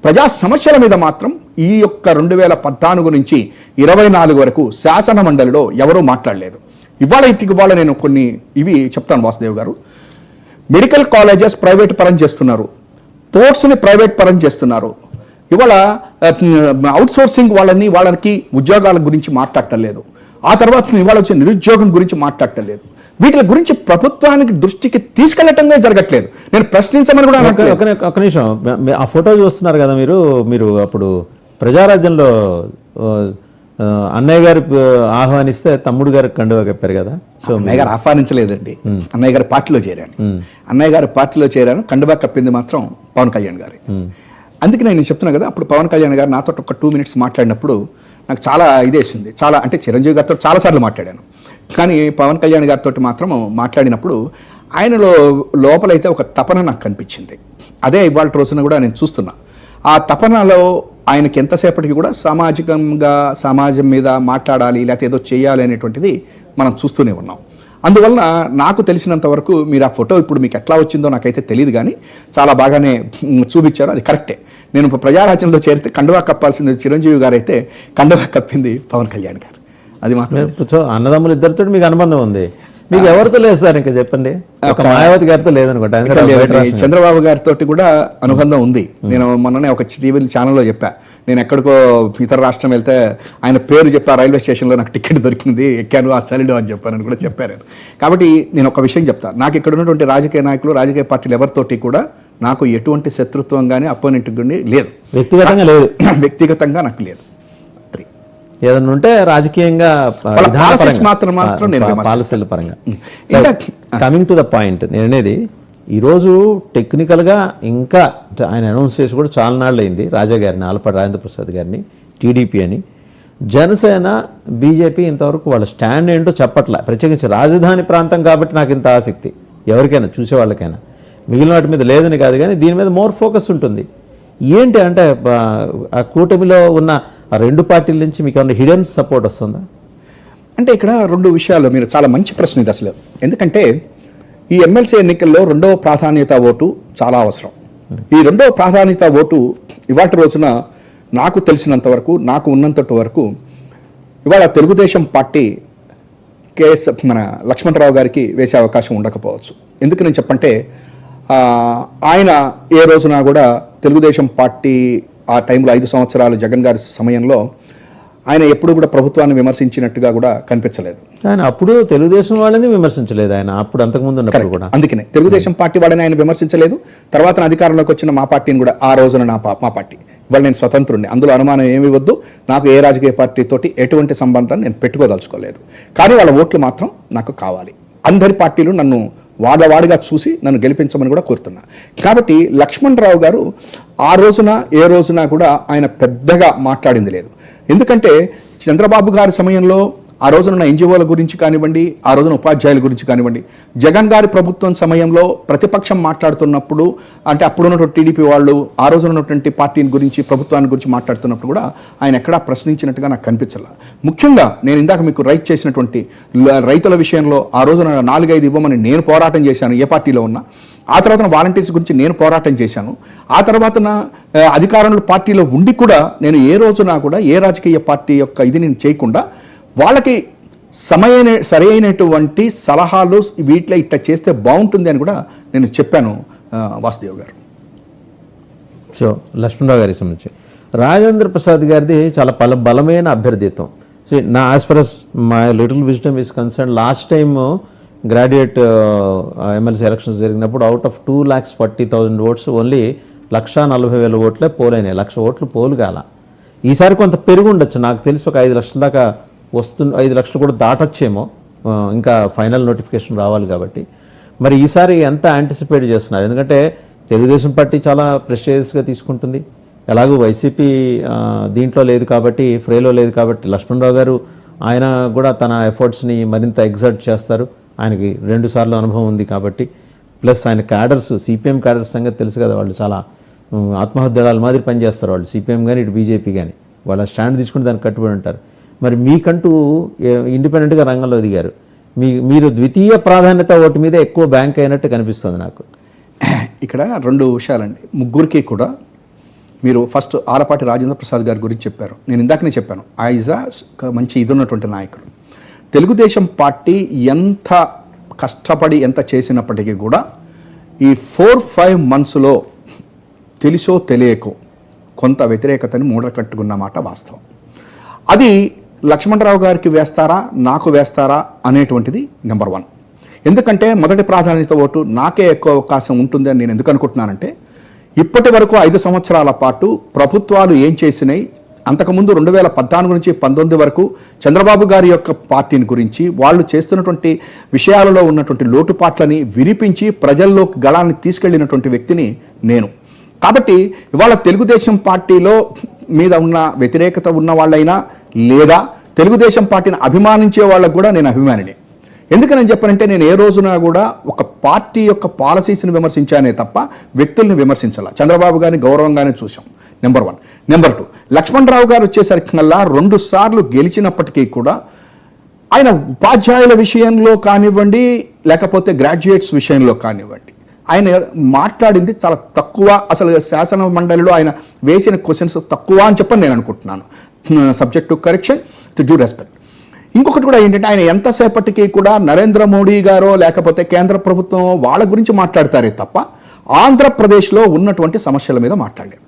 ప్రజా సమస్యల మీద మాత్రం ఈ యొక్క 2014 నుంచి 24 వరకు శాసన మండలిలో ఎవరూ మాట్లాడలేదు. ఇవాళ నేను కొన్ని ఇవి చెప్తాను వాసుదేవ్ గారు. మెడికల్ కాలేజెస్ ప్రైవేట్ పరం చేస్తున్నారు, పోర్ట్స్ని ప్రైవేట్ పరం చేస్తున్నారు. ఇవాళ అవుట్ సోర్సింగ్ వాళ్ళకి ఉద్యోగాల గురించి మాట్లాడటం లేదు. ఆ తర్వాత ఇవాళ వచ్చే నిరుద్యోగం గురించి మాట్లాడటం లేదు. వీటి గురించి ప్రభుత్వానికి దృష్టికి తీసుకెళ్లటమే జరగట్లేదు. నేను ప్రశ్నించమని కూడా ఒక నిమిషం, ఆ ఫోటో చూస్తున్నారు కదా మీరు అప్పుడు ప్రజారాజ్యంలో అన్నయ్య గారు ఆహ్వానిస్తే తమ్ముడు గారికి కండువా కప్పారు కదా. సో అన్నయ్య గారు ఆహ్వానించలేదండి, అన్నయ్య గారి పార్టీలో చేరాను. అన్నయ్య గారి పార్టీలో చేరాను, కండువా కప్పింది మాత్రం పవన్ కళ్యాణ్ గారి. అందుకే నేను చెప్తున్నా కదా, అప్పుడు పవన్ కళ్యాణ్ గారు నాతో ఒక 2 minutes మాట్లాడినప్పుడు నాకు చాలా ఇదేసింది. చాలా అంటే చిరంజీవి గారితో చాలాసార్లు మాట్లాడాను, కానీ పవన్ కళ్యాణ్ గారితో మాత్రం మాట్లాడినప్పుడు ఆయనలో లోపలైతే ఒక తపన నాకు కనిపించింది. అదే ఇవాళ రోజున కూడా నేను చూస్తున్నా. ఆ తపనలో ఆయనకి ఎంతసేపటికి కూడా సామాజికంగా సమాజం మీద మాట్లాడాలి, లేకపోతే ఏదో చేయాలి అనేటువంటిది మనం చూస్తూనే ఉన్నాం. అందువలన నాకు తెలిసినంత వరకు మీరు ఆ ఫోటో ఇప్పుడు మీకు ఎట్లా వచ్చిందో నాకైతే తెలియదు, కానీ చాలా బాగానే చూపించారు, అది కరెక్టే. నేను ప్రజారాజ్యంలో చేరితే కండువా కప్పాల్సింది చిరంజీవి గారు, అయితే కండువా కప్పింది పవన్ కళ్యాణ్ గారు. అది మాత్రం అన్నదమ్ములు ఇద్దరితో మీకు అనుబంధం ఉంది, మీకు ఎవరితో లేదు సార్? ఇంకా చెప్పండి. ఒక మాయావతి గారితో లేదనుకుంటా. చంద్రబాబు గారితో కూడా అనుబంధం ఉంది. నేను మొన్ననే ఒక టీవీ ఛానల్లో చెప్పా, నేను ఎక్కడికో ఇతర రాష్ట్రం వెళ్తే ఆయన పేరు చెప్పా, రైల్వే స్టేషన్లో నాకు టికెట్ దొరికింది, ఎక్కాను, ఆ చలిలో అని చెప్పానని కూడా చెప్పాను. కాబట్టి నేను ఒక విషయం చెప్తాను, నాకు ఇక్కడ ఉన్నటువంటి రాజకీయ నాయకులు, రాజకీయ పార్టీలు ఎవరితోటి కూడా నాకు ఎటువంటి శత్రుత్వం కానీ అపోనెంట్ కానీ లేదు, వ్యక్తిగతంగా లేదు, వ్యక్తిగతంగా నాకు లేదు. ఏదన్నా ఉంటే రాజకీయంగా పాలసీల పరంగా. కమింగ్ టు ద పాయింట్, నేను అనేది ఈరోజు టెక్నికల్గా ఇంకా ఆయన అనౌన్స్ చేసి కూడా చాలా నాళ్ళు అయింది, రాజా గారిని, ఆలపాటి రాజేంద్ర ప్రసాద్ గారిని, టీడీపీ అని. జనసేన, బీజేపీ ఇంతవరకు వాళ్ళ స్టాండ్ ఏంటో చెప్పట్లే. ప్రత్యేకించి రాజధాని ప్రాంతం కాబట్టి నాకు ఇంత ఆసక్తి, ఎవరికైనా చూసేవాళ్ళకైనా. మిగిలిన వాటి మీద లేదని కాదు, కానీ దీని మీద మోర్ ఫోకస్ ఉంటుంది. ఏంటి అంటే ఆ కూటమిలో ఉన్న ఆ 2 పార్టీల నుంచి మీకు ఏమైనా హిడెన్ సపోర్ట్ వస్తుందా? అంటే ఇక్కడ 2 విషయాలు, మీరు చాలా మంచి ప్రశ్న ఇది అసలు. ఎందుకంటే ఈ ఎమ్మెల్సీ ఎన్నికల్లో 2వ ప్రాధాన్యత ఓటు చాలా అవసరం. ఈ 2వ ప్రాధాన్యత ఓటు ఇవాళ రోజున నాకు తెలిసినంత వరకు, నాకు ఉన్నంత వరకు ఇవాళ తెలుగుదేశం పార్టీ మన లక్ష్మణరావు గారికి వేసే అవకాశం ఉండకపోవచ్చు. ఎందుకు నేను చెప్పంటే, ఆయన ఏ రోజున కూడా తెలుగుదేశం పార్టీ ఆ టైంలో 5 సంవత్సరాలు జగన్ గారి సమయంలో ఆయన ఎప్పుడు కూడా ప్రభుత్వాన్ని విమర్శించినట్టుగా కూడా కనిపించలేదు. ఆయన అప్పుడు తెలుగుదేశం వాళ్ళని విమర్శించలేదు, ఆయన అప్పుడు అంతకుముందు ఉన్నప్పుడు కూడా. అందుకనే తెలుగుదేశం పార్టీ వాళ్ళని ఆయన విమర్శించలేదు. తర్వాత అధికారంలోకి వచ్చిన మా పార్టీని కూడా, ఆ రోజున మా పార్టీ, ఇవాళ నేను స్వతంత్రుడిని, అందులో అనుమానం ఏమీ వద్దు. నాకు ఏ రాజకీయ పార్టీతోటి ఎటువంటి సంబంధాన్ని నేను పెట్టుకోదలుచుకోలేదు. కానీ వాళ్ళ ఓట్లు మాత్రం నాకు కావాలి. అందరి పార్టీలు నన్ను వాడిగా చూసి నన్ను గెలిపించమని కూడా కోరుతున్నా. కాబట్టి లక్ష్మణరావు గారు ఆ రోజున ఏ రోజున కూడా ఆయన పెద్దగా మాట్లాడింది లేదు. ఎందుకంటే చంద్రబాబు గారి సమయంలో ఆ రోజున ఎన్జిఓల గురించి కానివ్వండి, ఆ రోజున ఉపాధ్యాయుల గురించి కానివ్వండి, జగన్ గారి ప్రభుత్వం సమయంలో ప్రతిపక్షం మాట్లాడుతున్నప్పుడు, అంటే అప్పుడున్నటువంటి టీడీపీ వాళ్ళు ఆ రోజున ఉన్నటువంటి పార్టీని గురించి, ప్రభుత్వాన్ని గురించి మాట్లాడుతున్నప్పుడు కూడా ఆయన ఎక్కడా ప్రశ్నించినట్టుగా నాకు కనిపించాల. ముఖ్యంగా నేను ఇందాక మీకు రైట్ చేసినటువంటి రైతుల విషయంలో ఆ రోజున 4-5 ఇవ్వమని నేను పోరాటం చేశాను, ఏ పార్టీలో ఉన్నా. ఆ తర్వాత వాలంటీర్స్ గురించి నేను పోరాటం చేశాను. ఆ తర్వాత అధికారంలో పార్టీలో ఉండి కూడా నేను ఏ రోజున కూడా ఏ రాజకీయ పార్టీ యొక్క ఇది నేను చేయకుండా వాళ్ళకి సరైనటువంటి సలహాలు వీటిలో ఇట్లా చేస్తే బాగుంటుంది అని కూడా నేను చెప్పాను వాసుదేవ్ గారు. సో లక్ష్మణరావు గారికి సంబంధించి రాజేంద్ర ప్రసాద్ గారిది చాలా బలమైన అభ్యర్థిత్వం. సో నా as far as my little wisdom is concern, last time graduate MLC elections జరిగినప్పుడు అవుట్ ఆఫ్ 2,40,000 ఓట్స్ ఓన్లీ 1,40,000 ఓట్లే పోలైనాయి. 1,00,000 ఓట్లు పోలు కాల. ఈసారి కొంత పెరుగు ఉండొచ్చు, నాకు తెలిసి ఒక 5 లక్షల దాకా 5 లక్షలు కూడా దాటొచ్చేమో, ఇంకా ఫైనల్ నోటిఫికేషన్ రావాలి కాబట్టి. మరి ఈసారి ఎంత యాంటిసిపేట్ చేస్తున్నారు? ఎందుకంటే తెలుగుదేశం పార్టీ చాలా ప్రెస్టేజియస్గా తీసుకుంటుంది, ఎలాగూ వైసీపీ దీంట్లో లేదు కాబట్టి, ఫ్రేలో లేదు కాబట్టి లక్ష్మణరావు గారు ఆయన కూడా తన ఎఫర్ట్స్ని మరింత ఎగ్జర్ట్ చేస్తారు. ఆయనకి 2 సార్లు అనుభవం ఉంది కాబట్టి, ప్లస్ ఆయన క్యాడర్స్, సిపిఎం క్యాడర్స్ సంగతి తెలుసు కదా, వాళ్ళు చాలా ఆత్మహత్యల మాదిరి పనిచేస్తారు వాళ్ళు, సిపిఎం కానీ ఇటు బీజేపీ కానీ. వాళ్ళ స్టాండ్ తీసుకుని దానికి కట్టుబడి ఉంటారు. మరి మీకంటూ ఇండిపెండెంట్గా రంగంలో దిగారు, మీరు ద్వితీయ ప్రాధాన్యత ఓటు మీద ఎక్కువ బ్యాంక్ అయినట్టు కనిపిస్తుంది నాకు. ఇక్కడ 2 విషయాలండి. ముగ్గురికి కూడా మీరు ఫస్ట్ ఆలపాటి రాజేంద్ర ప్రసాద్ గారి గురించి చెప్పారు. నేను ఇందాకనే చెప్పాను, ఈజ్ మంచి ఇది ఉన్నటువంటి నాయకుడు. తెలుగుదేశం పార్టీ ఎంత కష్టపడి ఎంత చేసినప్పటికీ కూడా ఈ 4-5 monthsలో తెలిసో తెలియకో కొంత వ్యతిరేకతని మూడకట్టుకున్న మాట వాస్తవం. అది లక్ష్మణరావు గారికి వేస్తారా, నాకు వేస్తారా అనేటువంటిది నెంబర్ 1. ఎందుకంటే మొదటి ప్రాధాన్యత ఓటు నాకే ఎక్కువ అవకాశం ఉంటుంది అని నేను ఎందుకు అనుకుంటున్నానంటే, ఇప్పటి వరకు 5 సంవత్సరాల పాటు ప్రభుత్వాలు ఏం చేసినాయి, అంతకుముందు 2014 నుంచి 19 వరకు చంద్రబాబు గారి యొక్క పార్టీని గురించి వాళ్ళు చేస్తున్నటువంటి విషయాలలో ఉన్నటువంటి లోటుపాట్లని వినిపించి ప్రజల్లో గళాన్ని తీసుకెళ్లినటువంటి వ్యక్తిని నేను. కాబట్టి ఇవాళ తెలుగుదేశం పార్టీలో మీద ఉన్న వ్యతిరేకత ఉన్న వాళ్ళైనా లేదా తెలుగుదేశం పార్టీని అభిమానించే వాళ్ళకు కూడా నేను అభిమానిని. ఎందుకని నేను చెప్పానంటే, నేను ఏ రోజున కూడా ఒక పార్టీ యొక్క పాలసీస్ని విమర్శించానే తప్ప వ్యక్తుల్ని విమర్శించాల. చంద్రబాబు గారిని గౌరవంగానే చూసాం, నెంబర్ 1. నెంబర్ 2, లక్ష్మణరావు గారు వచ్చేసరికల్లా 2 సార్లు గెలిచినప్పటికీ కూడా ఆయన ఉపాధ్యాయుల విషయంలో కానివ్వండి, లేకపోతే గ్రాడ్యుయేట్స్ విషయంలో కానివ్వండి, ఆయన మాట్లాడింది చాలా తక్కువ. అసలు శాసన మండలిలో ఆయన వేసిన క్వశ్చన్స్ తక్కువ అని చెప్పని నేను అనుకుంటున్నాను. Subject to correction, to due respect. ఇంకొకటి కూడా ఏంటంటే, ఆయన ఎంతసేపటికి కూడా నరేంద్ర మోడీ గారో లేకపోతే కేంద్ర ప్రభుత్వం వాళ్ళ గురించి మాట్లాడతారే తప్ప ఆంధ్రప్రదేశ్లో ఉన్నటువంటి సమస్యల మీద మాట్లాడలేదు.